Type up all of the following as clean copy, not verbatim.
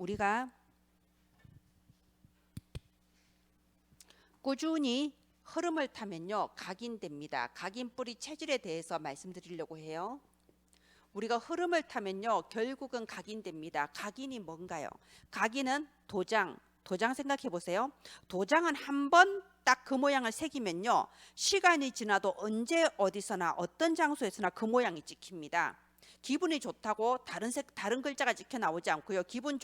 우리가 꾸준히 흐름을 타면요 각인됩니다. 각인뿌리 체질에 대해서 말씀드리려고 해요. 우리가 흐름을 타면요 결국은 각인됩니다. 각인이 뭔가요? 각인은 도장 생각해 보세요. 도장은 한 번 딱 그 모양을 새기면요 시간이 지나도 언제 어디서나 어떤 장소에서나 그 모양이 찍힙니다. 기분이 좋다고 다른 글자가 찍혀 나오지 않고요. 기분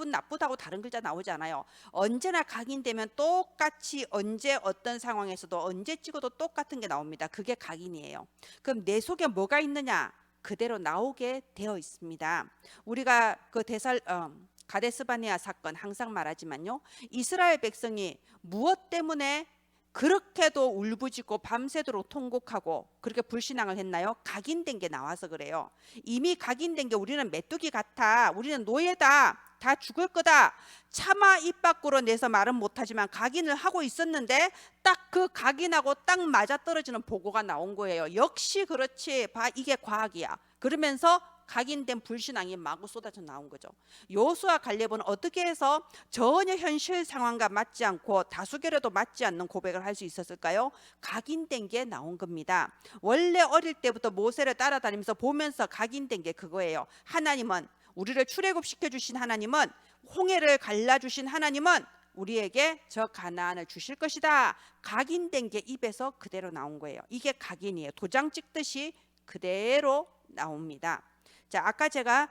나쁘다고 다른 글자 나오지 않아요. 언제나 각인되면 똑같이 언제 어떤 상황에서도 언제 찍어도 똑같은 게 나옵니다. 그게 각인이에요. 그럼 내 속에 뭐가 있느냐? 그대로 나오게 되어 있습니다. 우리가 그 가데스바네아 사건 항상 말하지만요. 이스라엘 백성이 무엇 때문에 그렇게도 울부짖고 밤새도록 통곡하고 그렇게 불신앙을 했나요? 각인된 게 나와서 그래요. 이미 각인된 게 우리는 메뚜기 같아. 우리는 노예다. 다 죽을 거다. 차마 입 밖으로 내서 말은 못하지만 각인을 하고 있었는데 딱 그 각인하고 딱 맞아떨어지는 보고가 나온 거예요. 역시 그렇지. 이게 과학이야. 그러면서 각인된 불신앙이 마구 쏟아져 나온 거죠. 여호수아 갈렙은 어떻게 해서 전혀 현실 상황과 맞지 않고 다수결에도 맞지 않는 고백을 할 수 있었을까요? 각인된 게 나온 겁니다. 원래 어릴 때부터 모세를 따라다니면서 보면서 각인된 게 그거예요. 하나님은 우리를 출애굽시켜 주신 하나님은 홍해를 갈라주신 하나님은 우리에게 저 가나안을 주실 것이다. 각인된 게 입에서 그대로 나온 거예요. 이게 각인이에요. 도장 찍듯이 그대로 나옵니다. 자, 아까 제가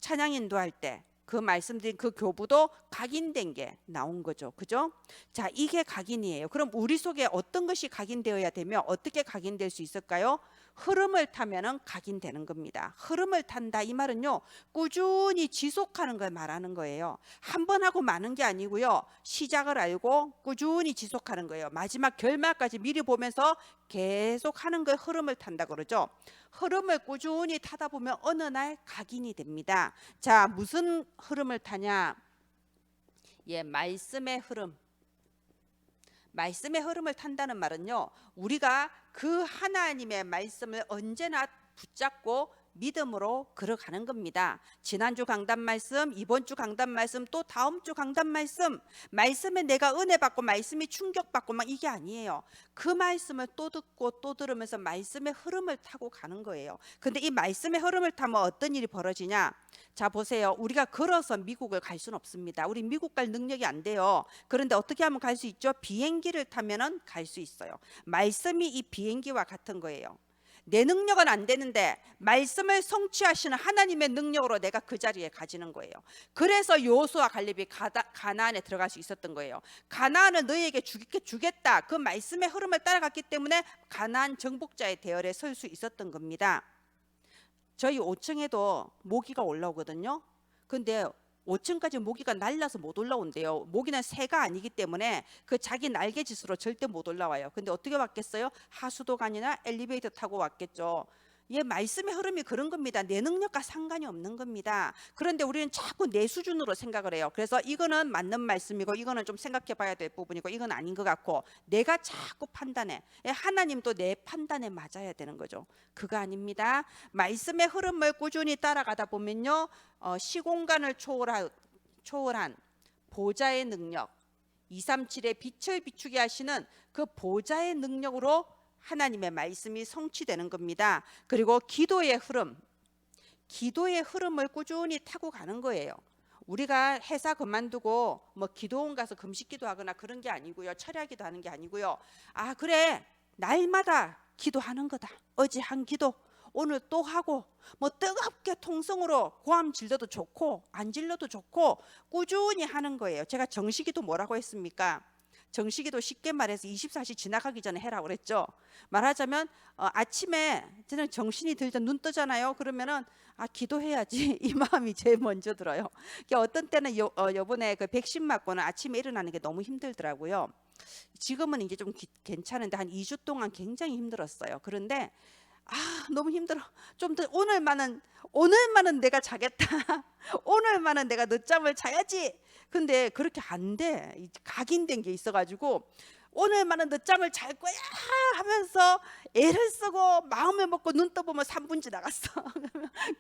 찬양 인도할 때 그 말씀드린 그 교부도 각인된 게 나온 거죠. 그죠? 자, 이게 각인이에요. 그럼 우리 속에 어떤 것이 각인되어야 되며 어떻게 각인될 수 있을까요? 흐름을 타면은 각인되는 겁니다. 흐름을 탄다 이 말은요 꾸준히 지속하는 걸 말하는 거예요. 한 번 하고 마는 게 아니고요 시작을 알고 꾸준히 지속하는 거예요. 마지막 결말까지 미리 보면서 계속 하는 걸 흐름을 탄다 그러죠. 흐름을 꾸준히 타다 보면 어느 날 각인이 됩니다. 자, 무슨 흐름을 타냐? 말씀의 흐름. 말씀의 흐름을 탄다는 말은요 우리가 그 하나님의 말씀을 언제나 붙잡고 믿음으로 걸어가는 겁니다. 지난주 강단 말씀, 이번 주 강단 말씀, 또 다음 주 강단 말씀, 말씀에 내가 은혜 받고 말씀이 충격받고 막 이게 아니에요. 그 말씀을 또 듣고 또 들으면서 말씀의 흐름을 타고 가는 거예요. 근데 이 말씀의 흐름을 타면 어떤 일이 벌어지냐? 자, 보세요. 우리가 걸어서 미국을 갈 수는 없습니다. 우리 미국 갈 능력이 안 돼요. 그런데 어떻게 하면 갈 수 있죠? 비행기를 타면은 갈 수 있어요. 말씀이 이 비행기와 같은 거예요. 내 능력은 안 되는데 말씀을 성취하시는 하나님의 능력으로 내가 그 자리에 가지는 거예요. 그래서 여호수아 갈렙이 가나안에 들어갈 수 있었던 거예요. 가나안은 너희에게 주겠다. 그 말씀의 흐름을 따라갔기 때문에 가나안 정복자의 대열에 설 수 있었던 겁니다. 저희 5층에도 모기가 올라오거든요. 근데 5층까지 모기가 날라서 못 올라온대요. 모기는 새가 아니기 때문에 그 자기 날개짓으로 절대 못 올라와요. 근데 어떻게 왔겠어요? 하수도관이나 엘리베이터 타고 왔겠죠. 말씀의 흐름이 그런 겁니다. 내 능력과 상관이 없는 겁니다. 그런데 우리는 자꾸 내 수준으로 생각을 해요. 그래서 이거는 맞는 말씀이고 이거는 좀 생각해 봐야 될 부분이고 이건 아닌 것 같고 내가 자꾸 판단해. 하나님도 내 판단에 맞아야 되는 거죠. 그거 아닙니다. 말씀의 흐름을 꾸준히 따라가다 보면요 시공간을 초월한 보좌의 능력 237의 빛을 비추게 하시는 그 보좌의 능력으로 하나님의 말씀이 성취되는 겁니다. 그리고 기도의 흐름을 꾸준히 타고 가는 거예요. 우리가 회사 그만두고 기도원 가서 금식 기도하거나 그런 게 아니고요. 철야기도 하는 게 아니고요. 아, 그래. 날마다 기도하는 거다. 어제 한 기도 오늘 또 하고 뜨겁게 통성으로 고함 질러도 좋고 안 질러도 좋고 꾸준히 하는 거예요. 제가 정식기도 뭐라고 했습니까? 정식기도 쉽게 말해서 24시 지나가기 전에 해라고 그랬죠. 말하자면 아침에 저는 정신이 들자 눈 뜨잖아요. 그러면은 기도해야지 이 마음이 제일 먼저 들어요. 어떤 때는 요번에 그 백신 맞고는 아침에 일어나는 게 너무 힘들더라고요. 지금은 이제 좀 괜찮은데 한 2주 동안 굉장히 힘들었어요. 그런데 너무 힘들어. 좀 더 오늘만은 내가 자겠다. 오늘만은 내가 늦잠을 자야지. 근데 그렇게 안 돼. 각인된 게 있어가지고 오늘만은 늦잠을 잘 거야 하면서 애를 쓰고 마음을 먹고 눈 떠보면 3분 지나갔어.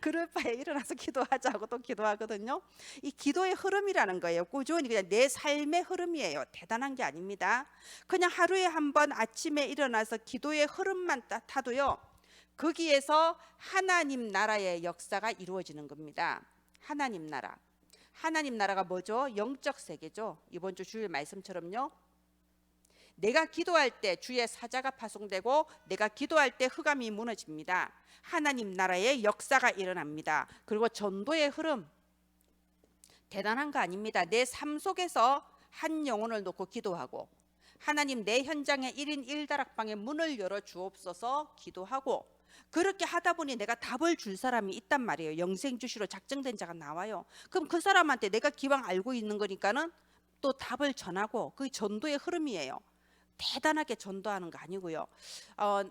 그럴 바에 일어나서 기도하자고 또 기도하거든요. 이 기도의 흐름이라는 거예요. 꾸준히 그냥 내 삶의 흐름이에요. 대단한 게 아닙니다. 그냥 하루에 한 번 아침에 일어나서 기도의 흐름만 타도요, 거기에서 하나님 나라의 역사가 이루어지는 겁니다. 하나님 나라. 하나님 나라가 뭐죠? 영적 세계죠. 이번 주 주일 말씀처럼요, 내가 기도할 때 주의 사자가 파송되고 내가 기도할 때 흑암이 무너집니다. 하나님 나라의 역사가 일어납니다. 그리고 전도의 흐름, 대단한 거 아닙니다. 내 삶 속에서 한 영혼을 놓고 기도하고, 하나님 내 현장에 1인 1다락방의 문을 열어 주옵소서 기도하고, 그렇게 하다 보니 내가 답을 줄 사람이 있단 말이에요. 영생주시로 작정된 자가 나와요. 그럼 그 사람한테 내가 기왕 알고 있는 거니까는 또 답을 전하고, 그게 전도의 흐름이에요. 대단하게 전도하는 거 아니고요.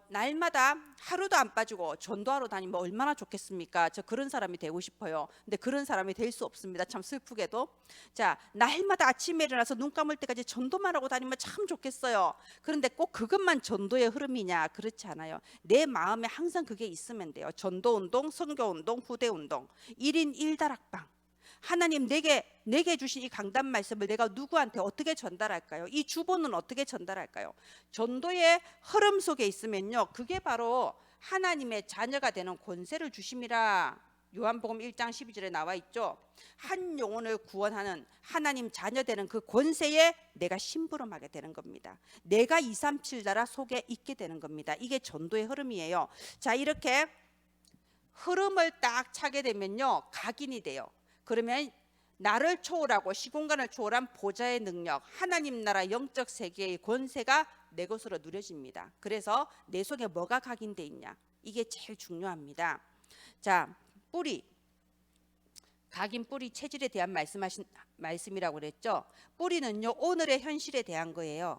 날마다 하루도 안 빠지고 전도하러 다니면 얼마나 좋겠습니까? 저 그런 사람이 되고 싶어요. 근데 그런 사람이 될 수 없습니다. 참 슬프게도. 자, 날마다 아침에 일어나서 눈 감을 때까지 전도만 하고 다니면 참 좋겠어요. 그런데 꼭 그것만 전도의 흐름이냐? 그렇지 않아요. 내 마음에 항상 그게 있으면 돼요. 전도운동, 선교운동, 후대운동, 1인 1다락방. 하나님 내게 주신 이 강단 말씀을 내가 누구한테 어떻게 전달할까요? 이 주보는 어떻게 전달할까요? 전도의 흐름 속에 있으면요, 그게 바로 하나님의 자녀가 되는 권세를 주심이라. 요한복음 1장 12절에 나와 있죠. 한 영혼을 구원하는 하나님 자녀 되는 그 권세에 내가 심부름하게 되는 겁니다. 내가 237 나라 속에 있게 되는 겁니다. 이게 전도의 흐름이에요. 자, 이렇게 흐름을 딱 차게 되면요, 각인이 돼요. 그러면 나를 초월하고 시공간을 초월한 보좌의 능력, 하나님 나라 영적 세계의 권세가 내 것으로 누려집니다. 그래서 내 속에 뭐가 각인돼 있냐, 이게 제일 중요합니다. 자, 뿌리, 각인 뿌리 체질에 대한 말씀이라고 그랬죠. 뿌리는요, 오늘의 현실에 대한 거예요.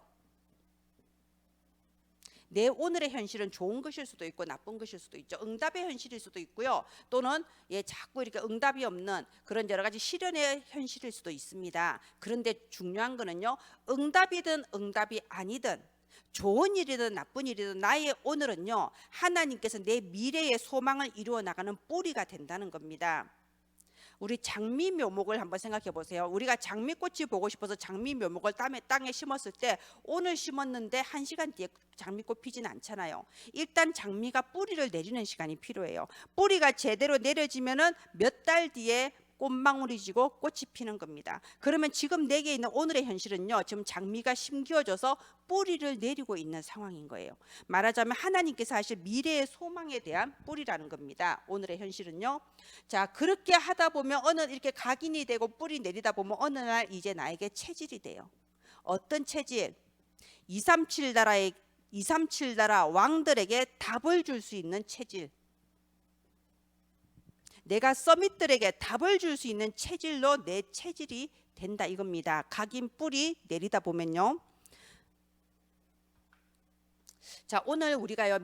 내 오늘의 현실은 좋은 것일 수도 있고 나쁜 것일 수도 있죠. 응답의 현실일 수도 있고요. 또는 자꾸 이렇게 응답이 없는 그런 여러 가지 시련의 현실일 수도 있습니다. 그런데 중요한 거는요, 응답이든 응답이 아니든 좋은 일이든 나쁜 일이든 나의 오늘은요, 하나님께서 내 미래의 소망을 이루어 나가는 뿌리가 된다는 겁니다. 우리 장미 묘목을 한번 생각해 보세요. 우리가 장미꽃이 보고 싶어서 장미 묘목을 땅에 심었을 때 오늘 심었는데 1시간 뒤에 장미꽃 피지는 않잖아요. 일단 장미가 뿌리를 내리는 시간이 필요해요. 뿌리가 제대로 내려지면은 몇 달 뒤에 꽃망울이 지고 꽃이 피는 겁니다. 그러면 지금 내게 있는 오늘의 현실은요, 지금 장미가 심기어져서 뿌리를 내리고 있는 상황인 거예요. 말하자면 하나님께서 하실 미래의 소망에 대한 뿌리라는 겁니다. 오늘의 현실은요. 자, 그렇게 하다 보면 이렇게 각인이 되고 뿌리 내리다 보면 어느 날 이제 나에게 체질이 돼요. 어떤 체질? 237 나라 왕들에게 답을 줄 수 있는 체질. 내가 서밋들에게 답을 줄 수 있는 체질로 내 체질이 된다 이겁니다. 각인 뿌리 내리다 보면요. 자, 오늘 우리가요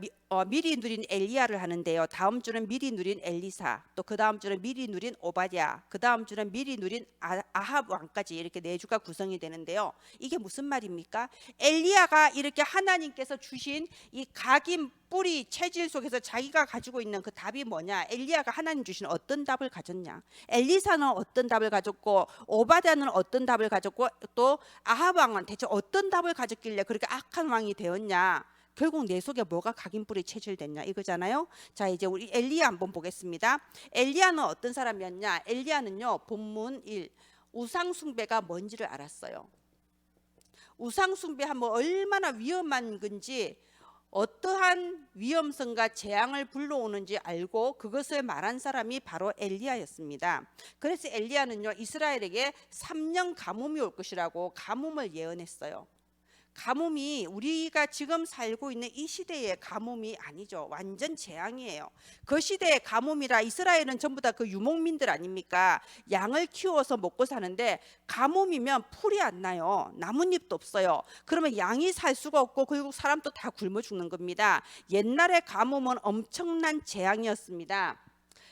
미리 누린 엘리야를 하는데요, 다음 주는 미리 누린 엘리사, 또 그 다음 주는 미리 누린 오바댜, 그 다음 주는 미리 누린 아합 왕까지 이렇게 4주가 구성이 되는데요. 이게 무슨 말입니까? 엘리야가 이렇게 하나님께서 주신 이 각인 뿌리 체질 속에서 자기가 가지고 있는 그 답이 뭐냐, 엘리야가 하나님 주신 어떤 답을 가졌냐, 엘리사는 어떤 답을 가졌고 오바댜는 어떤 답을 가졌고 또 아합 왕은 대체 어떤 답을 가졌길래 그렇게 악한 왕이 되었냐, 결국 내 속에 뭐가 각인뿌리 체질됐냐 이거잖아요. 자, 이제 우리 엘리야 한번 보겠습니다. 엘리야는 어떤 사람이었냐? 엘리야는요, 본문 1, 우상 숭배가 뭔지를 알았어요. 우상 숭배하면 얼마나 위험한 건지, 어떠한 위험성과 재앙을 불러오는지 알고 그것을 말한 사람이 바로 엘리야였습니다. 그래서 엘리야는요, 이스라엘에게 3년 가뭄이 올 것이라고 가뭄을 예언했어요. 가뭄이 우리가 지금 살고 있는 이 시대의 가뭄이 아니죠. 완전 재앙이에요. 그 시대의 가뭄이라 이스라엘은 전부 다 그 유목민들 아닙니까? 양을 키워서 먹고 사는데 가뭄이면 풀이 안 나요. 나뭇잎도 없어요. 그러면 양이 살 수가 없고 결국 사람도 다 굶어 죽는 겁니다. 옛날의 가뭄은 엄청난 재앙이었습니다.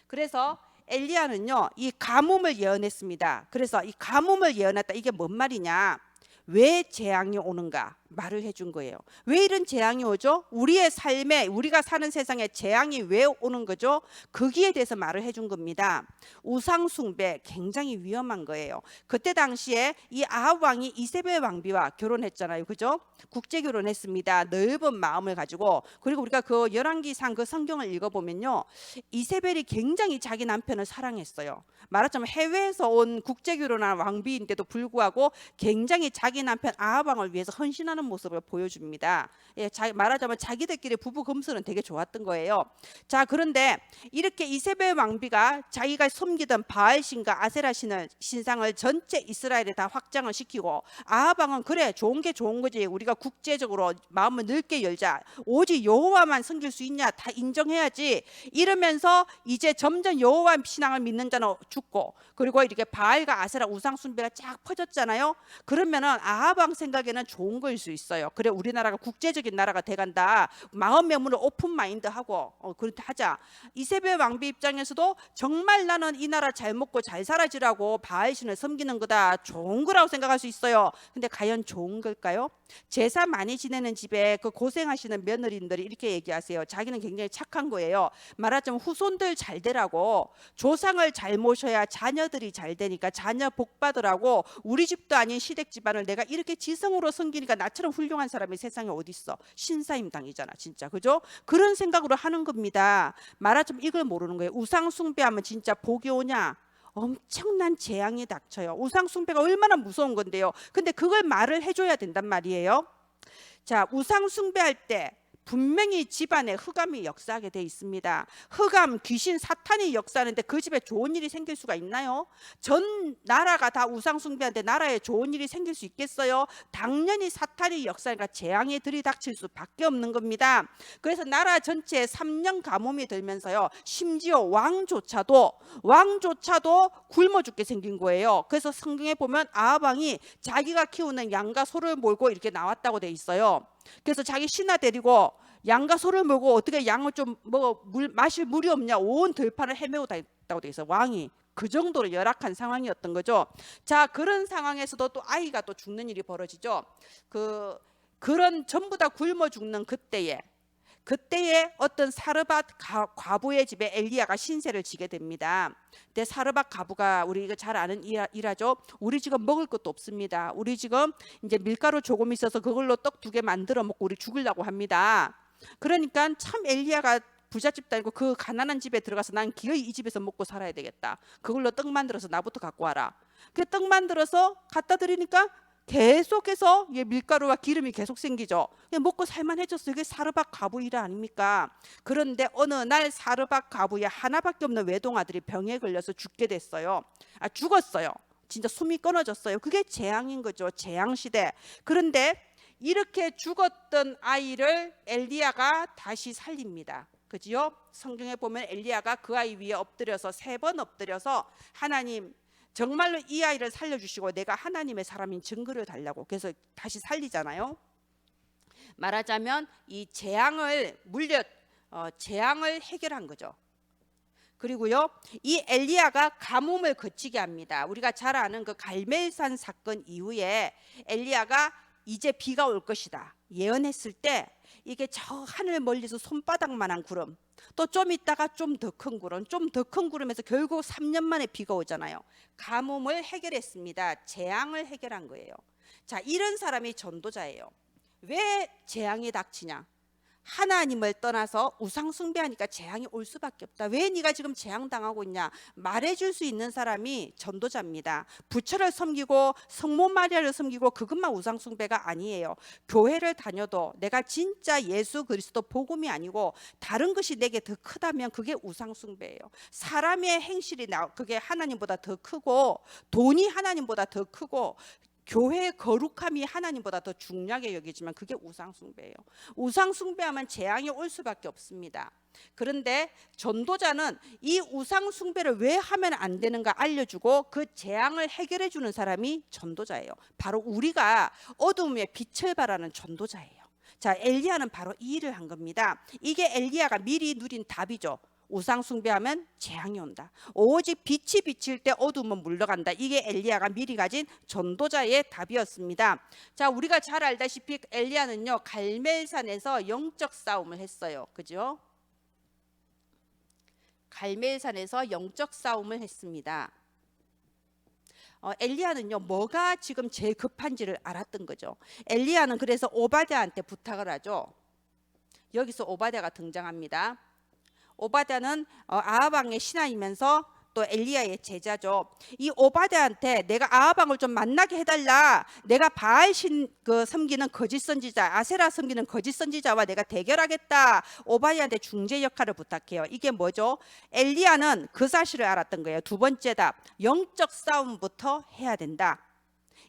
그래서 엘리야는요, 이 가뭄을 예언했습니다. 그래서 이 가뭄을 예언했다. 이게 뭔 말이냐? 왜 재앙이 오는가? 말을 해준 거예요. 왜 이런 재앙이 오죠? 우리의 삶에, 우리가 사는 세상에 재앙이 왜 오는 거죠? 거기에 대해서 말을 해준 겁니다. 우상 숭배 굉장히 위험한 거예요. 그때 당시에 이 아합 왕이 이세벨 왕비와 결혼했잖아요. 그죠? 국제 결혼했습니다. 넓은 마음을 가지고. 그리고 우리가 그 열왕기상 그 성경을 읽어보면요, 이세벨이 굉장히 자기 남편을 사랑했어요. 말하자면 해외에서 온 국제 결혼한 왕비인데도 불구하고 굉장히 자기 남편 아합 왕을 위해서 헌신하는 모습을 보여줍니다. 예, 말하자면 자기들끼리 부부 금슬은 되게 좋았던 거예요. 자, 그런데 이렇게 이세벨 왕비가 자기가 섬기던 바알신과 아세라 신상을 전체 이스라엘에 다 확장을 시키고, 아합 왕은 그래, 좋은 게 좋은 거지, 우리가 국제적으로 마음을 넓게 열자, 오직 여호와만 섬길 수 있냐, 다 인정해야지 이러면서 이제 점점 여호와 신앙을 믿는 자는 죽고, 그리고 이렇게 바알과 아세라 우상 숭배가 쫙 퍼졌잖아요. 그러면은 아합 왕 생각에는 좋은 거일 수 있어요. 그래, 우리나라가 국제적인 나라가 돼간다, 마음의 문을 오픈 마인드하고 그렇게 하자. 이세벨 왕비 입장에서도 정말 나는 이 나라 잘 먹고 잘 살아지라고 바알신을 섬기는 거다, 좋은 거라고 생각할 수 있어요. 근데 과연 좋은 걸까요? 제사 많이 지내는 집에 그 고생하시는 며느리들이 이렇게 얘기하세요. 자기는 굉장히 착한 거예요. 말하자면 후손들 잘 되라고, 조상을 잘 모셔야 자녀들이 잘 되니까 자녀 복 받으라고, 우리 집도 아닌 시댁 집안을 내가 이렇게 지성으로 섬기니까 나처럼 훌륭한 사람이 세상에 어디 있어, 신사임 당이잖아 진짜. 그죠? 그런 생각으로 하는 겁니다. 말하자면 이걸 모르는 거예요. 우상 숭배하면 진짜 복이 오냐? 엄청난 재앙이 닥쳐요. 우상 숭배가 얼마나 무서운 건데요. 근데 그걸 말을 해줘야 된단 말이에요. 자, 우상 숭배할 때 분명히 집안에 흑암이 역사하게 돼 있습니다. 흑암, 귀신, 사탄이 역사하는데 그 집에 좋은 일이 생길 수가 있나요? 전 나라가 다 우상 숭배하는데 나라에 좋은 일이 생길 수 있겠어요? 당연히 사탄이 역사하니까 재앙이 들이닥칠 수밖에 없는 겁니다. 그래서 나라 전체에 3년 가뭄이 들면서요, 심지어 왕조차도 굶어 죽게 생긴 거예요. 그래서 성경에 보면 아합 왕이 자기가 키우는 양과 소를 몰고 이렇게 나왔다고 돼 있어요. 그래서 자기 신하 데리고 양과 소를 몰고 어떻게 양을 좀 마실 물이 없냐, 온 들판을 헤매고 다녔다고 돼 있어요. 왕이 그 정도로 열악한 상황이었던 거죠. 자, 그런 상황에서도 또 아이가 또 죽는 일이 벌어지죠. 그런 전부 다 굶어 죽는 그때에 어떤 사르밧 과부의 집에 엘리야가 신세를 지게 됩니다. 근데 사르밧 과부가 우리 이거 잘 아는 일화죠. 우리 지금 먹을 것도 없습니다. 우리 지금 이제 밀가루 조금 있어서 그걸로 떡 2개 만들어 먹고 우리 죽으려고 합니다. 그러니까 참 엘리야가 부잣집 다니고 그 가난한 집에 들어가서 난 기어이 이 집에서 먹고 살아야 되겠다, 그걸로 떡 만들어서 나부터 갖고 와라. 그 떡 만들어서 갖다 드리니까 계속해서 밀가루와 기름이 계속 생기죠. 먹고 살만해졌어요. 이게 사르밧 과부 일 아닙니까? 그런데 어느 날 사르밧 과부의 하나밖에 없는 외동아들이 병에 걸려서 죽게 됐어요. 죽었어요. 진짜 숨이 끊어졌어요. 그게 재앙인 거죠. 재앙 시대. 그런데 이렇게 죽었던 아이를 엘리야가 다시 살립니다. 그지요? 성경에 보면 엘리야가 그 아이 위에 엎드려서 3번 엎드려서, 하나님 정말로 이 아이를 살려주시고 내가 하나님의 사람인 증거를 달라고. 그래서 다시 살리잖아요. 말하자면 이 재앙을 해결한 거죠. 그리고요, 이 엘리야가 가뭄을 거치게 합니다. 우리가 잘 아는 그 갈멜산 사건 이후에 엘리야가 이제 비가 올 것이다 예언했을 때, 이게 저 하늘 멀리서 손바닥만한 구름, 또 좀 있다가 좀 더 큰 구름, 좀 더 큰 구름에서 결국 3년 만에 비가 오잖아요. 가뭄을 해결했습니다. 재앙을 해결한 거예요. 자, 이런 사람이 전도자예요. 왜 재앙이 닥치냐? 하나님을 떠나서 우상 숭배하니까 재앙이 올 수밖에 없다. 왜 네가 지금 재앙 당하고 있냐? 말해줄 수 있는 사람이 전도자입니다. 부처를 섬기고 성모 마리아를 섬기고 그것만 우상 숭배가 아니에요. 교회를 다녀도 내가 진짜 예수 그리스도 복음이 아니고 다른 것이 내게 더 크다면 그게 우상 숭배예요. 사람의 행실이 그게 하나님보다 더 크고, 돈이 하나님보다 더 크고, 교회의 거룩함이 하나님보다 더 중요하게 여기지만 그게 우상 숭배예요. 우상 숭배하면 재앙이 올 수밖에 없습니다. 그런데 전도자는 이 우상 숭배를 왜 하면 안 되는가 알려주고 그 재앙을 해결해 주는 사람이 전도자예요. 바로 우리가 어둠의 빛을 발하는 전도자예요. 자, 엘리야는 바로 이 일을 한 겁니다. 이게 엘리야가 미리 누린 답이죠. 우상 숭배하면 재앙이 온다. 오직 빛이 비칠 때 어둠은 물러간다. 이게 엘리야가 미리 가진 전도자의 답이었습니다. 자, 우리가 잘 알다시피 엘리야는요 갈멜산에서 영적 싸움을 했어요. 그죠? 갈멜산에서 영적 싸움을 했습니다. 엘리야는요 뭐가 지금 제일 급한지를 알았던 거죠. 엘리야는 그래서 오바댜한테 부탁을 하죠. 여기서 오바댜가 등장합니다. 오바댜는 아합 왕의 신하이면서 또 엘리야의 제자죠. 이 오바댜한테 내가 아합 왕을 좀 만나게 해달라. 내가 바알 섬기는 거짓 선지자, 아세라 섬기는 거짓 선지자와 내가 대결하겠다. 오바댜한테 중재 역할을 부탁해요. 이게 뭐죠? 엘리야는 그 사실을 알았던 거예요. 두 번째 답, 영적 싸움부터 해야 된다.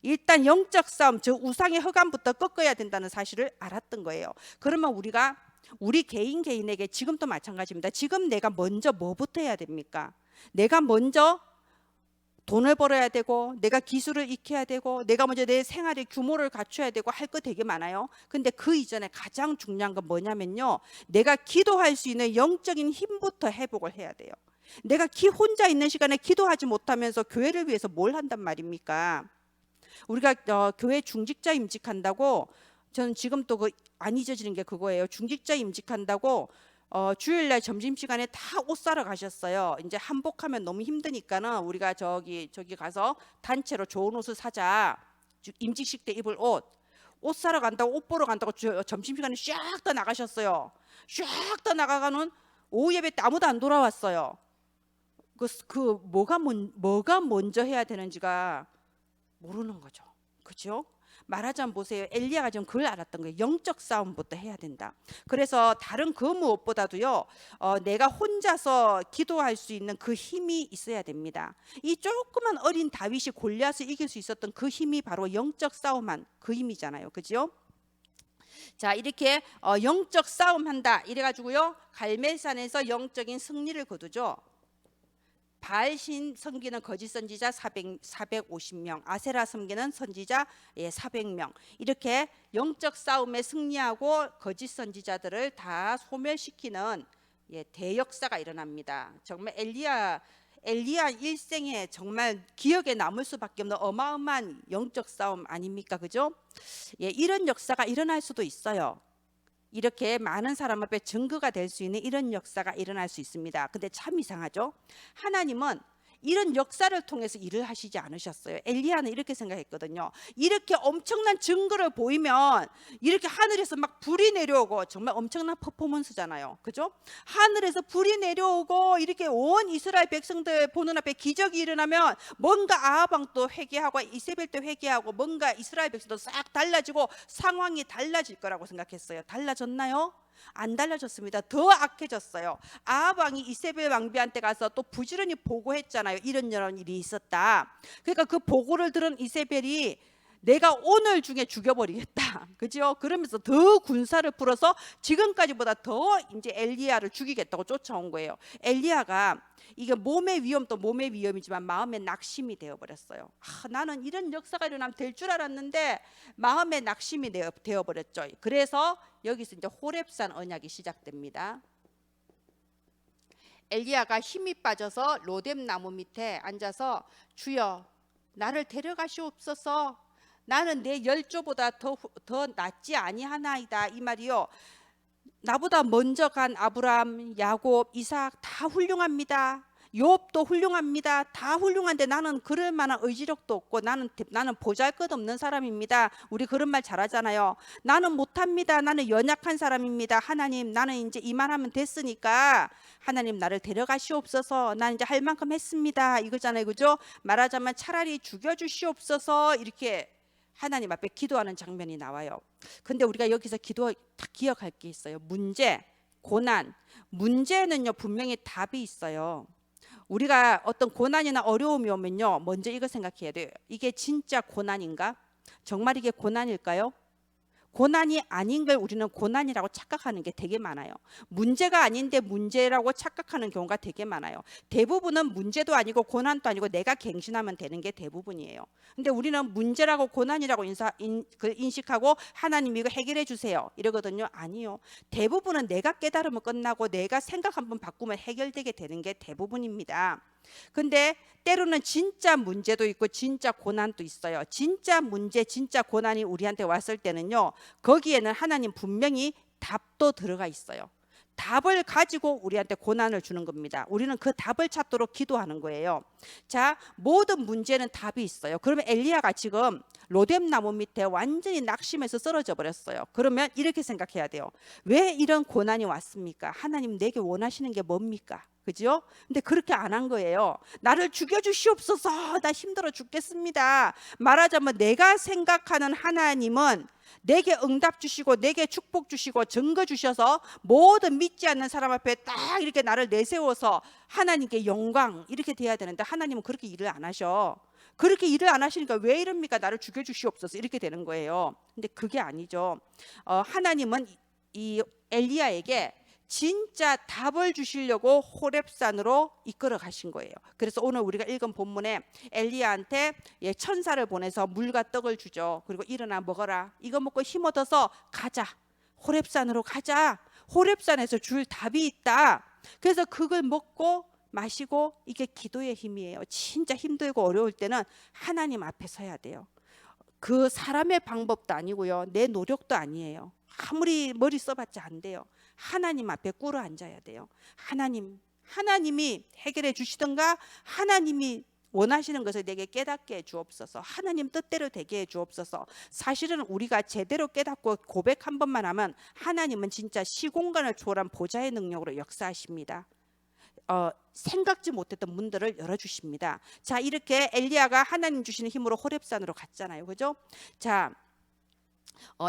일단 영적 싸움, 즉 우상의 허감부터 꺾어야 된다는 사실을 알았던 거예요. 그러면 우리 개인에게 지금도 마찬가지입니다. 지금 내가 먼저 뭐부터 해야 됩니까? 내가 먼저 돈을 벌어야 되고, 내가 기술을 익혀야 되고, 내가 먼저 내 생활의 규모를 갖춰야 되고 할 거 되게 많아요. 근데 그 이전에 가장 중요한 건 뭐냐면요, 내가 기도할 수 있는 영적인 힘부터 회복을 해야 돼요. 내가 혼자 있는 시간에 기도하지 못하면서 교회를 위해서 뭘 한단 말입니까? 우리가 교회 중직자 임직한다고, 저는 지금 또 안 잊어지는 게 그거예요. 중직자 임직한다고 주일날 점심시간에 다 옷 사러 가셨어요. 이제 한복하면 너무 힘드니까는 우리가 저기 가서 단체로 좋은 옷을 사자. 임직식 때 입을 옷 사러 간다고, 옷 보러 간다고 점심시간에 쫙 다 나가셨어요. 쫙 다 나가가는 오후 예배 때 아무도 안 돌아왔어요. 뭐가 먼저 해야 되는지가 모르는 거죠. 그죠? 말하자면 보세요. 엘리야가 좀 그걸 알았던 거예요. 영적 싸움부터 해야 된다. 그래서 다른 그 무엇보다도요, 내가 혼자서 기도할 수 있는 그 힘이 있어야 됩니다. 이 조그만 어린 다윗이 골리앗을 이길 수 있었던 그 힘이 바로 영적 싸움한 그 힘이잖아요. 그죠? 자, 이렇게 영적 싸움한다 이래가지고요 갈멜산에서 영적인 승리를 거두죠. 바알신 섬기는 거짓 선지자 450명, 아세라 섬기는 선지자 400명, 이렇게 영적 싸움에 승리하고 거짓 선지자들을 다 소멸시키는 대역사가 일어납니다. 정말 엘리야 일생에 정말 기억에 남을 수밖에 없는 어마어마한 영적 싸움 아닙니까? 그죠? 이런 역사가 일어날 수도 있어요. 이렇게 많은 사람 앞에 증거가 될 수 있는 이런 역사가 일어날 수 있습니다. 근데 참 이상하죠? 하나님은 이런 역사를 통해서 일을 하시지 않으셨어요. 엘리야는 이렇게 생각했거든요. 이렇게 엄청난 증거를 보이면 이렇게 하늘에서 막 불이 내려오고, 정말 엄청난 퍼포먼스잖아요. 그죠? 하늘에서 불이 내려오고 이렇게 온 이스라엘 백성들 보는 앞에 기적이 일어나면 뭔가 아합 왕도 회개하고 이세벨도 회개하고 뭔가 이스라엘 백성도 싹 달라지고 상황이 달라질 거라고 생각했어요. 달라졌나요? 안 달라졌습니다. 더 악해졌어요. 아합 왕이 이세벨 왕비한테 가서 또 부지런히 보고했잖아요. 이런 일이 있었다. 그러니까 그 보고를 들은 이세벨이 내가 오늘 중에 죽여버리겠다. 그죠? 그러면서 더 군사를 풀어서 지금까지보다 더 이제 엘리야를 죽이겠다고 쫓아온 거예요. 엘리야가 이게 몸의 위험도 몸의 위험이지만 마음의 낙심이 되어버렸어요. 나는 이런 역사가 일어나면 될 줄 알았는데 마음의 낙심이 되어버렸죠. 그래서 여기서 이제 호렙산 언약이 시작됩니다. 엘리야가 힘이 빠져서 로뎀 나무 밑에 앉아서 주여 나를 데려가시옵소서. 나는 내 열조보다 더 낫지 아니하나이다. 이 말이요. 나보다 먼저 간 아브라함, 야곱, 이삭 다 훌륭합니다. 욥도 훌륭합니다. 다 훌륭한데 나는 그럴 만한 의지력도 없고 나는 보잘것없는 사람입니다. 우리 그런 말 잘하잖아요. 나는 못합니다. 나는 연약한 사람입니다. 하나님, 나는 이제 이만하면 됐으니까 하나님 나를 데려가시옵소서. 난 이제 할 만큼 했습니다. 이거잖아요. 그죠? 말하자면 차라리 죽여주시옵소서. 이렇게 하나님 앞에 기도하는 장면이 나와요. 근데 우리가 여기서 기억할 게 있어요. 문제, 고난. 문제는요 분명히 답이 있어요. 우리가 어떤 고난이나 어려움이 오면요 먼저 이거 생각해야 돼요. 이게 진짜 고난인가? 정말 이게 고난일까요? 고난이 아닌 걸 우리는 고난이라고 착각하는 게 되게 많아요. 문제가 아닌데 문제라고 착각하는 경우가 되게 많아요. 대부분은 문제도 아니고 고난도 아니고 내가 갱신하면 되는 게 대부분이에요. 근데 우리는 문제라고 고난이라고 인식하고 하나님 이거 해결해 주세요 이러거든요. 아니요. 대부분은 내가 깨달으면 끝나고 내가 생각 한번 바꾸면 해결되게 되는 게 대부분입니다. 근데 때로는 진짜 문제도 있고 진짜 고난도 있어요. 진짜 문제, 진짜 고난이 우리한테 왔을 때는요, 거기에는 하나님 분명히 답도 들어가 있어요. 답을 가지고 우리한테 고난을 주는 겁니다. 우리는 그 답을 찾도록 기도하는 거예요. 자, 모든 문제는 답이 있어요. 그러면 엘리야가 지금 로뎀 나무 밑에 완전히 낙심해서 쓰러져 버렸어요. 그러면 이렇게 생각해야 돼요. 왜 이런 고난이 왔습니까? 하나님 내게 원하시는 게 뭡니까? 그죠? 근데 그렇게 안 한 거예요. 나를 죽여주시옵소서. 나 힘들어 죽겠습니다. 말하자면 내가 생각하는 하나님은 내게 응답 주시고 내게 축복 주시고 증거 주셔서 모든 믿지 않는 사람 앞에 딱 이렇게 나를 내세워서 하나님께 영광 이렇게 돼야 되는데 하나님은 그렇게 일을 안 하셔. 그렇게 일을 안 하시니까 왜 이럽니까? 나를 죽여주시옵소서 이렇게 되는 거예요. 근데 그게 아니죠. 하나님은 이 엘리야에게 진짜 답을 주시려고 호렙산으로 이끌어 가신 거예요. 그래서 오늘 우리가 읽은 본문에 엘리야한테 천사를 보내서 물과 떡을 주죠. 그리고 일어나 먹어라. 이거 먹고 힘 얻어서 가자. 호렙산으로 가자. 호렙산에서 줄 답이 있다. 그래서 그걸 먹고 마시고 이게 기도의 힘이에요. 진짜 힘들고 어려울 때는 하나님 앞에 서야 돼요. 그 사람의 방법도 아니고요. 내 노력도 아니에요. 아무리 머리 써봤자 안 돼요. 하나님 앞에 꿇어 앉아야 돼요. 하나님이 해결해 주시던가 하나님이 원하시는 것을 내게 깨닫게 해 주옵소서. 하나님 뜻대로 되게 해 주옵소서. 사실은 우리가 제대로 깨닫고 고백 한 번만 하면 하나님은 진짜 시공간을 초월한 보좌의 능력으로 역사하십니다. 생각지 못했던 문들을 열어주십니다. 자, 이렇게 엘리야가 하나님 주시는 힘으로 호렙산으로 갔잖아요. 그죠? 자,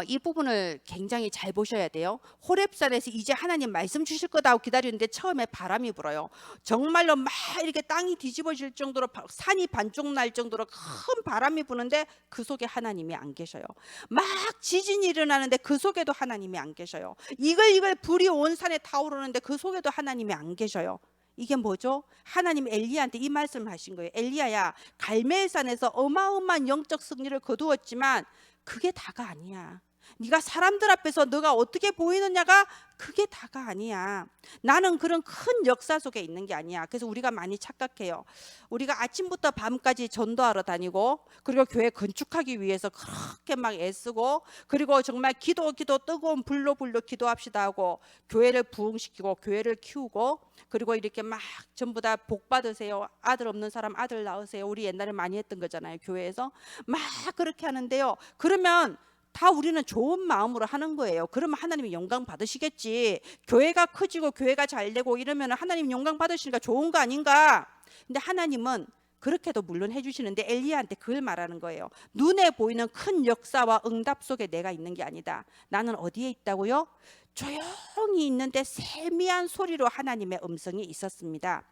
이 부분을 굉장히 잘 보셔야 돼요. 호렙산에서 이제 하나님 말씀 주실 거다 하고 기다리는데 처음에 바람이 불어요. 정말로 막 이렇게 땅이 뒤집어질 정도로 산이 반쪽 날 정도로 큰 바람이 부는데 그 속에 하나님이 안 계셔요. 막 지진이 일어나는데 그 속에도 하나님이 안 계셔요. 이글 불이 온 산에 타오르는데 그 속에도 하나님이 안 계셔요. 이게 뭐죠? 하나님 엘리야한테 이 말씀을 하신 거예요. 엘리야야, 갈멜산에서 어마어마한 영적 승리를 거두었지만 그게 다가 아니야. 네가 사람들 앞에서 너가 어떻게 보이느냐가 그게 다가 아니야. 나는 그런 큰 역사 속에 있는 게 아니야. 그래서 우리가 많이 착각해요. 우리가 아침부터 밤까지 전도하러 다니고 그리고 교회 건축하기 위해서 그렇게 막 애쓰고 그리고 정말 기도 뜨거운 불로 기도합시다 하고 교회를 부흥시키고 교회를 키우고 그리고 이렇게 막 전부 다 복 받으세요. 아들 없는 사람 아들 낳으세요. 우리 옛날에 많이 했던 거잖아요. 교회에서 막 그렇게 하는데요. 그러면 다 우리는 좋은 마음으로 하는 거예요. 그러면 하나님이 영광 받으시겠지. 교회가 커지고 교회가 잘 되고 이러면 하나님 영광 받으시니까 좋은 거 아닌가? 근데 하나님은 그렇게도 물론 해주시는데 엘리야한테 그걸 말하는 거예요. 눈에 보이는 큰 역사와 응답 속에 내가 있는 게 아니다. 나는 어디에 있다고요? 조용히 있는데 세미한 소리로 하나님의 음성이 있었습니다.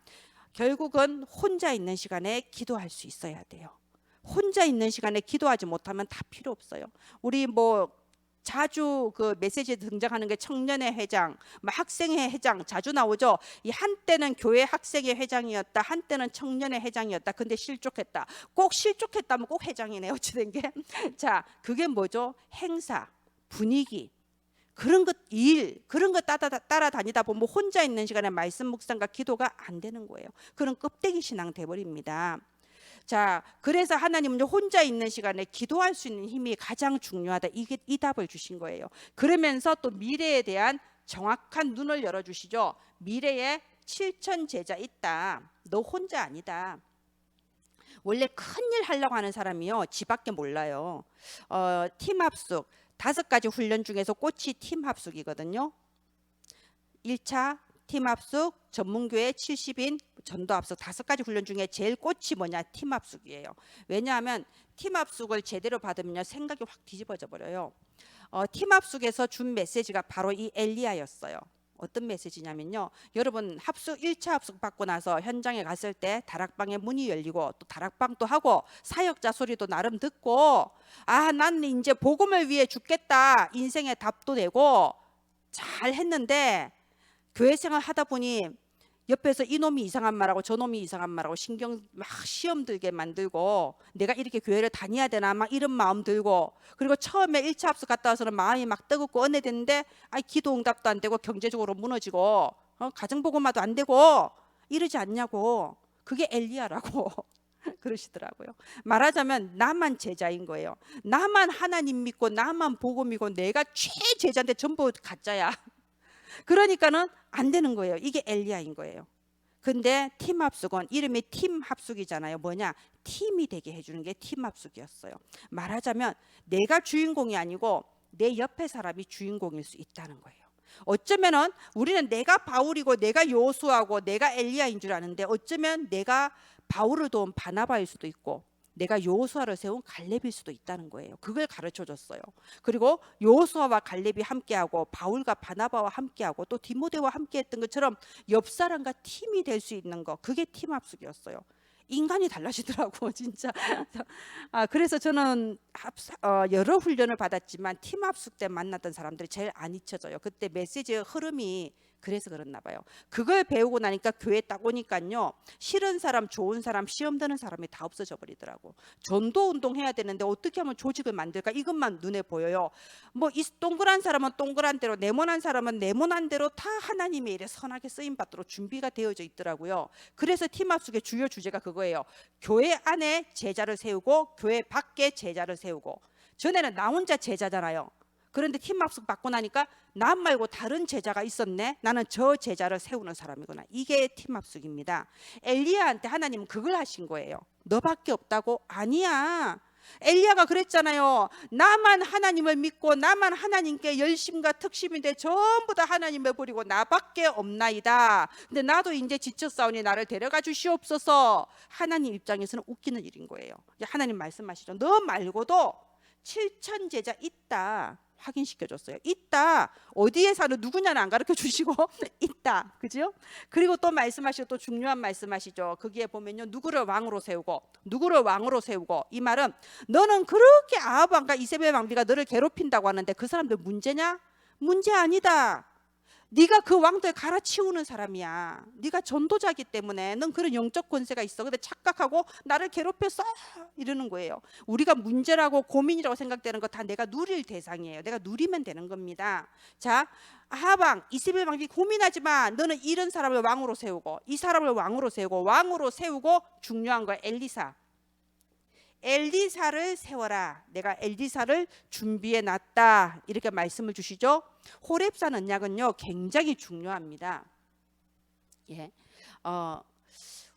결국은 혼자 있는 시간에 기도할 수 있어야 돼요. 혼자 있는 시간에 기도하지 못하면 다 필요 없어요. 우리 자주 그 메시지에 등장하는 게 청년의 회장, 학생의 회장 자주 나오죠. 이 한때는 교회 학생의 회장이었다, 한때는 청년의 회장이었다. 근데 실족했다. 꼭 실족했다면 꼭 회장이네요. 어찌된 게. 자, 그게 뭐죠? 행사, 분위기. 그런 거 따라다니다 보면 혼자 있는 시간에 말씀 묵상과 기도가 안 되는 거예요. 그런 껍데기 신앙 돼버립니다. 자, 그래서 하나님은 혼자 있는 시간에 기도할 수 있는 힘이 가장 중요하다. 이게 이 답을 주신 거예요. 그러면서 또 미래에 대한 정확한 눈을 열어주시죠. 미래에 7천 제자 있다. 너 혼자 아니다. 원래 큰일 하려고 하는 사람이요, 지밖에 몰라요. 팀 합숙 5가지 훈련 중에서 꽃이 팀 합숙이거든요. 1차 팀 합숙, 전문교회 70인 전도 합숙 5가지 훈련 중에 제일 꽃이 뭐냐? 팀 합숙이에요. 왜냐하면 팀 합숙을 제대로 받으면 생각이 확 뒤집어져 버려요. 팀 합숙에서 준 메시지가 바로 이 엘리야였어요. 어떤 메시지냐면요. 여러분 합숙 1차 합숙 받고 나서 현장에 갔을 때 다락방에 문이 열리고 또 다락방도 하고 사역자 소리도 나름 듣고 아, 난 이제 복음을 위해 죽겠다. 인생의 답도 내고 잘 했는데 교회 생활 하다 보니 옆에서 이놈이 이상한 말하고 저놈이 이상한 말하고 신경 막 시험 들게 만들고 내가 이렇게 교회를 다녀야 되나 막 이런 마음 들고 그리고 처음에 1차 합숙 갔다 와서는 마음이 막 뜨겁고 언해됐는데 기도 응답도 안 되고 경제적으로 무너지고 가정복음화도 안 되고 이러지 않냐고. 그게 엘리야라고 그러시더라고요. 말하자면 나만 제자인 거예요. 나만 하나님 믿고 나만 복음이고 내가 최제자인데 전부 가짜야. 그러니까는 안 되는 거예요. 이게 엘리야인 거예요. 근데 팀 합숙은 이름이 팀 합숙이잖아요. 뭐냐? 팀이 되게 해주는 게 팀 합숙이었어요. 말하자면 내가 주인공이 아니고 내 옆에 사람이 주인공일 수 있다는 거예요. 어쩌면은 우리는 내가 바울이고 내가 요수아고 내가 엘리야인 줄 아는데 어쩌면 내가 바울을 도운 바나바일 수도 있고 내가 여호수아를 세운 갈렙일 수도 있다는 거예요. 그걸 가르쳐 줬어요. 그리고 여호수아와 갈렙이 함께하고 바울과 바나바와 함께하고 또 디모데와 함께했던 것처럼 옆 사람과 팀이 될 수 있는 거, 그게 팀 합숙이었어요. 인간이 달라지더라고 진짜. 그래서 저는 여러 훈련을 받았지만 팀 합숙 때 만났던 사람들이 제일 안 잊혀져요. 그때 메시지의 흐름이 그래서 그렇나 봐요. 그걸 배우고 나니까 교회 딱 오니까요, 싫은 사람, 좋은 사람, 시험 드는 사람이 다 없어져 버리더라고. 전도 운동 해야 되는데 어떻게 하면 조직을 만들까, 이것만 눈에 보여요. 뭐 이 동그란 사람은 동그란 대로, 네모난 사람은 네모난 대로 다 하나님의 일에 선하게 쓰임 받도록 준비가 되어져 있더라고요. 그래서 팀 합숙의 주요 주제가 그거예요. 교회 안에 제자를 세우고 교회 밖에 제자를 세우고. 전에는 나 혼자 제자잖아요. 그런데 팀 합숙 받고 나니까 나 말고 다른 제자가 있었네. 나는 저 제자를 세우는 사람이구나. 이게 팀 합숙입니다. 엘리야한테 하나님은 그걸 하신 거예요. 너밖에 없다고? 아니야. 엘리야가 그랬잖아요. 나만 하나님을 믿고 나만 하나님께 열심과 특심인데 전부 다 하나님을 버리고 나밖에 없나이다. 근데 나도 이제 지쳤사오니 나를 데려가 주시옵소서. 하나님 입장에서는 웃기는 일인 거예요. 하나님 말씀하시죠. 너 말고도 7천 제자 있다. 확인시켜줬어요. 있다. 어디에 사는 누구냐는 안 가르쳐 주시고 있다. 그죠? 그리고 또 말씀하시고 또 중요한 말씀하시죠. 거기에 보면요, 누구를 왕으로 세우고 누구를 왕으로 세우고. 이 말은 너는 그렇게 아합 왕과 이세벨 왕비가 너를 괴롭힌다고 하는데 그 사람들 문제냐? 문제 아니다. 네가 그 왕들 갈아치우는 사람이야. 네가 전도자기 때문에 넌 그런 영적 권세가 있어. 근데 착각하고 나를 괴롭혔어 이러는 거예요. 우리가 문제라고 고민이라고 생각되는 거 다 내가 누릴 대상이에요. 내가 누리면 되는 겁니다. 자, 아합 왕, 이세벨 왕비 고민하지 마. 너는 이런 사람을 왕으로 세우고 이 사람을 왕으로 세우고 중요한 거 엘리사. 엘리사를 세워라. 내가 엘리사를 준비해 놨다. 이렇게 말씀을 주시죠. 호렙산 언약은요, 굉장히 중요합니다. 예,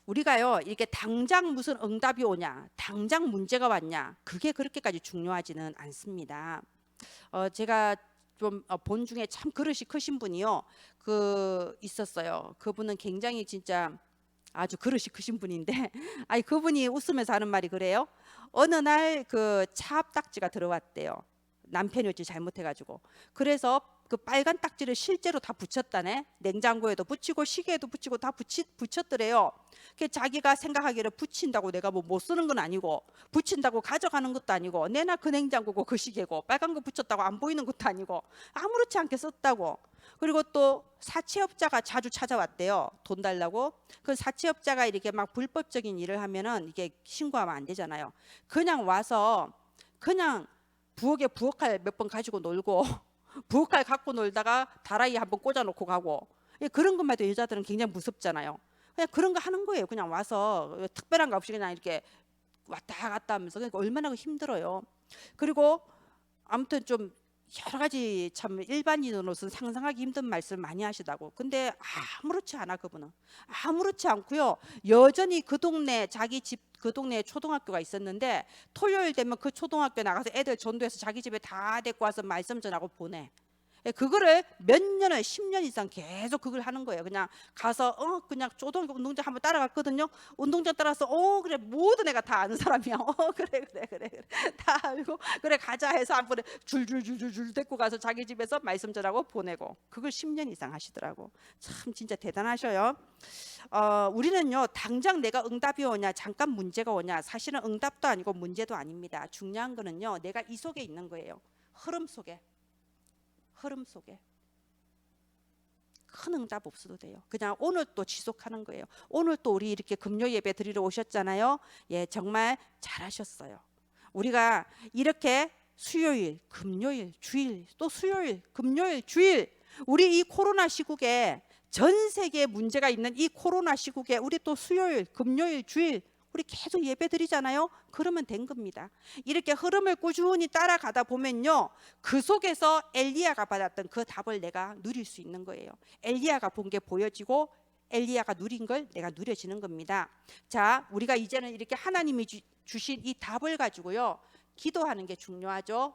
우리가요, 이렇게 당장 무슨 응답이 오냐, 당장 문제가 왔냐, 그게 그렇게까지 중요하지는 않습니다. 제가 좀 본 중에 참 그릇이 크신 분이요, 있었어요. 그분은 굉장히 진짜 아주 그릇이 크신 분인데, 그분이 웃으면서 하는 말이 그래요. 어느 날 그 차 앞딱지가 들어왔대요. 남편이 어찌 잘못해가지고. 그래서 그 빨간 딱지를 실제로 다 붙였다네. 냉장고에도 붙이고 시계에도 붙이고 다 붙였더래요. 그 자기가 생각하기를 붙인다고 내가 뭐 못 쓰는 건 아니고, 붙인다고 가져가는 것도 아니고, 내나 그 냉장고고 그 시계고, 빨간 거 붙였다고 안 보이는 것도 아니고, 아무렇지 않게 썼다고. 그리고 또 사채업자가 자주 찾아왔대요. 돈 달라고. 그 사채업자가 이렇게 막 불법적인 일을 하면은 이게 신고하면 안 되잖아요. 그냥 와서 그냥 부엌에 부엌칼 몇 번 가지고 놀고 부엌칼 갖고 놀다가 다라이 한번 꽂아놓고 가고. 그런 것만 해도 여자들은 굉장히 무섭잖아요. 그냥 그런 거 하는 거예요. 그냥 와서 특별한 거 없이 그냥 이렇게 왔다 갔다 하면서. 그러니까 얼마나 힘들어요. 그리고 아무튼 좀 여러 가지 참 일반인으로서는 상상하기 힘든 말씀 많이 하시다고. 근데 아무렇지 않아. 그분은 아무렇지 않고요, 여전히 그 동네, 자기 집 그 동네에 초등학교가 있었는데 토요일 되면 그 초등학교에 나가서 애들 전도해서 자기 집에 다 데리고 와서 말씀 전하고 보내. 예, 그거를 몇 년을 10년 이상 계속 그걸 하는 거예요. 그냥 가서 그냥 조동 운동장 한번 따라갔거든요. 운동장 따라서 그래 모든 애가 다 아는 사람이야. 그래 다 알고 그래 가자 해서 한 번에 줄줄줄줄줄 데리고 가서 자기 집에서 말씀 전하고 보내고 그걸 10년 이상 하시더라고. 참 진짜 대단하셔요. 우리는요 당장 내가 응답이 오냐 잠깐 문제가 오냐 사실은 응답도 아니고 문제도 아닙니다. 중요한 거는요 내가 이 속에 있는 거예요. 흐름 속에 큰 응답 없어도 돼요. 그냥 오늘 또 지속하는 거예요. 오늘 또 우리 이렇게 금요 예배 드리러 오셨잖아요. 예, 정말 잘하셨어요. 우리가 이렇게 수요일, 금요일, 주일, 또 수요일, 금요일, 주일 우리 이 코로나 시국에 전 세계에 문제가 있는 이 코로나 시국에 우리 또 수요일, 금요일, 주일 우리 계속 예배 드리잖아요. 그러면 된 겁니다. 이렇게 흐름을 꾸준히 따라가다 보면요. 그 속에서 엘리야가 받았던 그 답을 내가 누릴 수 있는 거예요. 엘리야가 본 게 보여지고 엘리야가 누린 걸 내가 누려지는 겁니다. 자, 우리가 이제는 이렇게 하나님이 주신 이 답을 가지고요. 기도하는 게 중요하죠.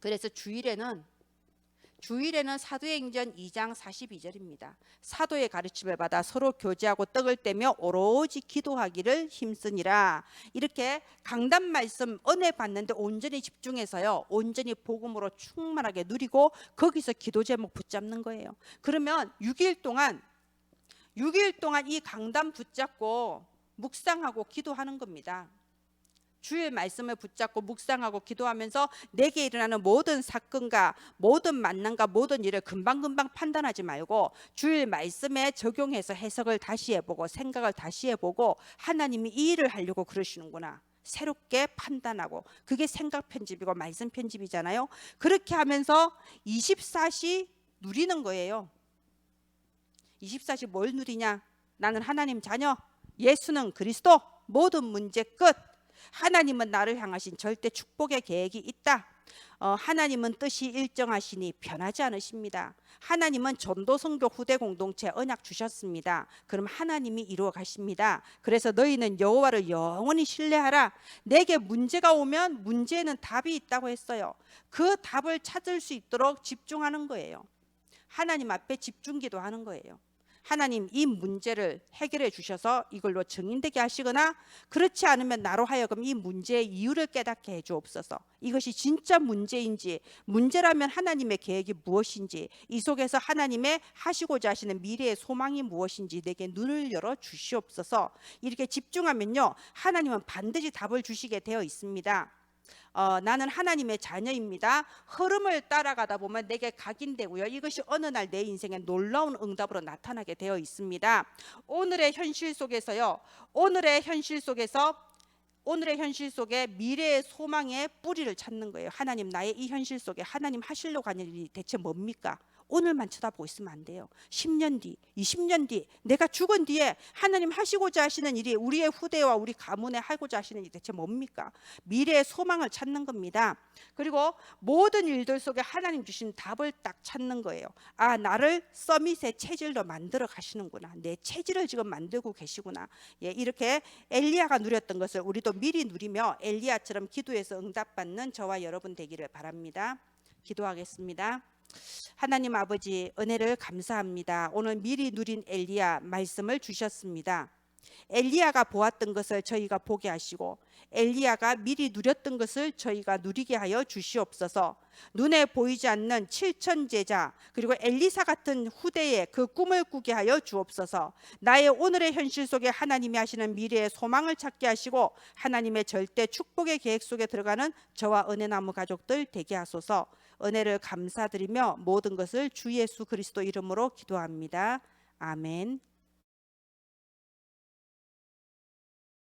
그래서 주일에는 사도행전 2장 42절입니다. 사도의 가르침을 받아 서로 교제하고 떡을 떼며 오로지 기도하기를 힘쓰니라. 이렇게 강단 말씀 은혜 받는데 온전히 집중해서요. 온전히 복음으로 충만하게 누리고 거기서 기도 제목 붙잡는 거예요. 그러면 6일 동안 이 강단 붙잡고 묵상하고 기도하는 겁니다. 주의 말씀을 붙잡고 묵상하고 기도하면서 내게 일어나는 모든 사건과 모든 만남과 모든 일을 금방금방 판단하지 말고 주의 말씀에 적용해서 해석을 다시 해보고 생각을 다시 해보고 하나님이 이 일을 하려고 그러시는구나 새롭게 판단하고 그게 생각 편집이고 말씀 편집이잖아요. 그렇게 하면서 24시 누리는 거예요. 24시 뭘 누리냐? 나는 하나님 자녀, 예수는 그리스도, 모든 문제 끝. 하나님은 나를 향하신 절대 축복의 계획이 있다. 하나님은 뜻이 일정하시니 변하지 않으십니다. 하나님은 전도 성교 후대 공동체 언약 주셨습니다. 그럼 하나님이 이루어 가십니다. 그래서 너희는 여호와를 영원히 신뢰하라. 내게 문제가 오면 문제에는 답이 있다고 했어요. 그 답을 찾을 수 있도록 집중하는 거예요. 하나님 앞에 집중기도 하는 거예요. 하나님 이 문제를 해결해 주셔서 이걸로 증인되게 하시거나 그렇지 않으면 나로 하여금 이 문제의 이유를 깨닫게 해 주옵소서. 이것이 진짜 문제인지 문제라면 하나님의 계획이 무엇인지 이 속에서 하나님의 하시고자 하시는 미래의 소망이 무엇인지 내게 눈을 열어 주시옵소서. 이렇게 집중하면요 하나님은 반드시 답을 주시게 되어 있습니다. 나는 하나님의 자녀입니다. 흐름을 따라가다 보면 내게 각인되고요. 이것이 어느 날 내 인생에 놀라운 응답으로 나타나게 되어 있습니다. 오늘의 현실 속에서요. 오늘의 현실 속에 미래의 소망의 뿌리를 찾는 거예요. 하나님 나의 이 현실 속에 하나님 하시려고 하는 일이 대체 뭡니까? 오늘만 쳐다보고 있으면 안 돼요. 10년 뒤, 20년 뒤, 내가 죽은 뒤에 하나님 하시고자 하시는 일이 우리의 후대와 우리 가문에 하고자 하시는 일이 대체 뭡니까? 미래의 소망을 찾는 겁니다. 그리고 모든 일들 속에 하나님 주신 답을 딱 찾는 거예요. 아, 나를 서밋의 체질로 만들어 가시는구나. 내 체질을 지금 만들고 계시구나. 예, 이렇게 엘리야가 누렸던 것을 우리도 미리 누리며 엘리야처럼 기도해서 응답받는 저와 여러분 되기를 바랍니다. 기도하겠습니다. 하나님 아버지 은혜를 감사합니다. 오늘 미리 누린 엘리야 말씀을 주셨습니다. 엘리야가 보았던 것을 저희가 보게 하시고 엘리야가 미리 누렸던 것을 저희가 누리게 하여 주시옵소서. 눈에 보이지 않는 7천 제자 그리고 엘리사 같은 후대에 그 꿈을 꾸게 하여 주옵소서. 나의 오늘의 현실 속에 하나님이 하시는 미래의 소망을 찾게 하시고 하나님의 절대 축복의 계획 속에 들어가는 저와 은혜나무 가족들 되게 하소서. 은혜를 감사드리며 모든 것을 주 예수 그리스도 이름으로 기도합니다. 아멘.